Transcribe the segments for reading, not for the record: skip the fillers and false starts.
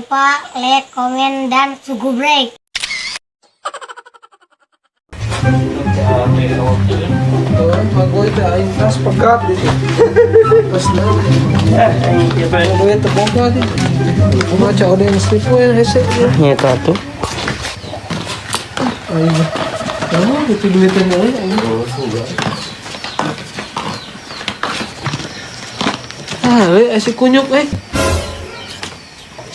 lupa like, komen, dan subscribe. Bago itu aing tas pegat deh. Pas na. Bago itu boga deh. Baca ada yang slipo yang hese. Nyata tuh. Aing. Kamu itu duitnya nih aing. Si kunyuk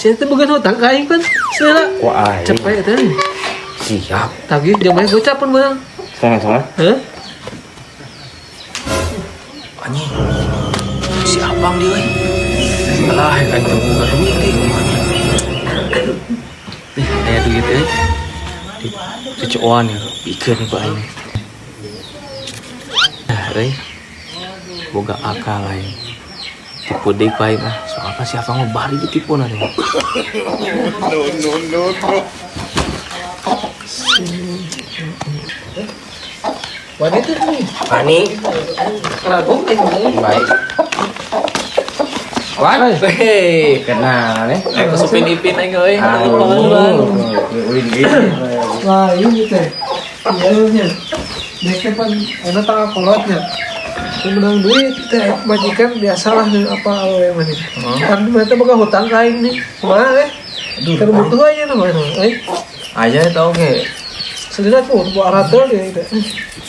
Siapa bukan hutang ka aing kan? Sila. Wah, Cepet teh. siap. Tagih jamnya gocap pun bang. Sama-sama. Hah? Anjing. Si abang dia euy. Alah, kan temu ka duit deh. Nih, aya duit euy. Dicucuan ya, pikeun ku aing. Nah, euy. Boga akal aing. Tipu deui ku aing mah. Soalnya si abang mah bari ditipuna deh. Wanita nih. Pani, Ragu aing. baik. Wan, hei, kenal nih. Aku supin ipin aing euy. Wah, ini teh. Iya. Nek pan enak tangga kolotnya. Menang duit teh majikan biasalah apa awe mani. Kan mereka boga hutang ka aing nih. Kumaha Kan butuh aja namanya. Aja tau ge. Selina tuh buat arator dia itu.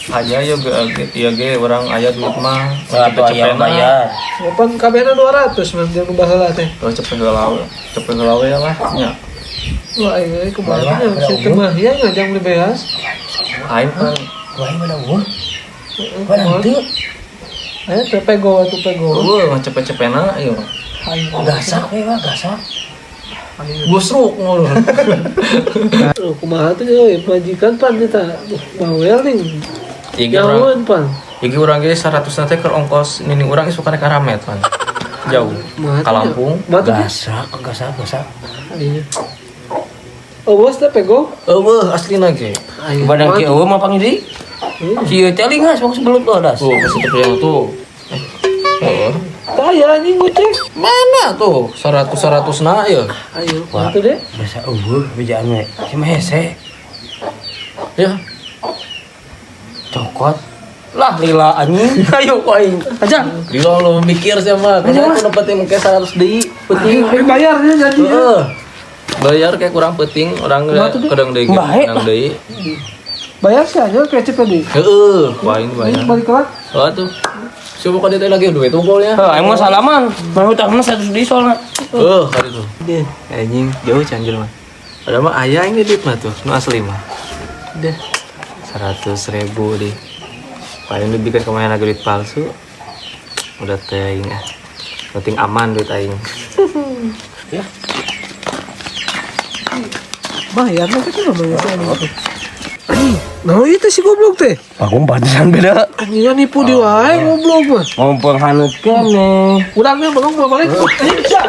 Aja ya ge orang aya duit mah. Atau ayam bayar. Pan kabehna 200 man dia baheula teh. Oh cepet gelawe. Cepet gelawe ya lah. Nya. Wah, ini kumaha si teu mah ya ngajang beli beas. Aing kan Wah, mana gua? Mana itu? Ayo teu pego atuh pego. mah cepet-cepena ieu. Gasak ya, gasak. Busruk ngulur. Kumaha tuh euy majikan pan eta bawel nih. Iki orang Jauhan pan. iki urang ge 100 teh keur ongkos nini urang geus suka naik Aramet pan. Jauh. Ka Lampung. Batu Gasak. Iya. Oh, bos teh pego. Eueuh aslina ge. Badan ki eueuh mah panggil di. Kieu teh lingas waktu sebelum tuh das. Tuh, pasti teu yang tuh. Heeh. Taya anjing gocek. Mana tuh 100 na ya? Ayo, Wah. itu deh. Biasa eueuh bejaan we. Cuma hese. Ya. Cokot. Lah lila anjing. Ayo aing. Aja. Gila lo mikir sih mah. Karena aku dapetin ke 100 deui penting. Tapi bayarnya jadi. Heeh. Bayar kayak kurang penting orang kadang deui Bae. kadang deui. Bayar sih aja kecep tadi. Heeh, wain bayar. Balik kelas. Oh tuh. Coba kau dia lagi duit tunggulnya. Aing mah salaman. Mah utangna 100 di soalna. Kali tuh. Deh, anjing jauh canggil mah. Ada mah aya ini duit mah tuh, nu asli mah. Deh. 100.000 deh. Paling lebih kan kemarin lagi duit palsu. Udah teh aing. Penting aman duit aing. Ya. Bayarnya kecil bayar. Anjing, nah itu si goblok teh. Aku pantesan beda. Anjingnya nipu di wae goblok mah. Mau penghanut kene. Udangnya belum balik. Anjing bisa.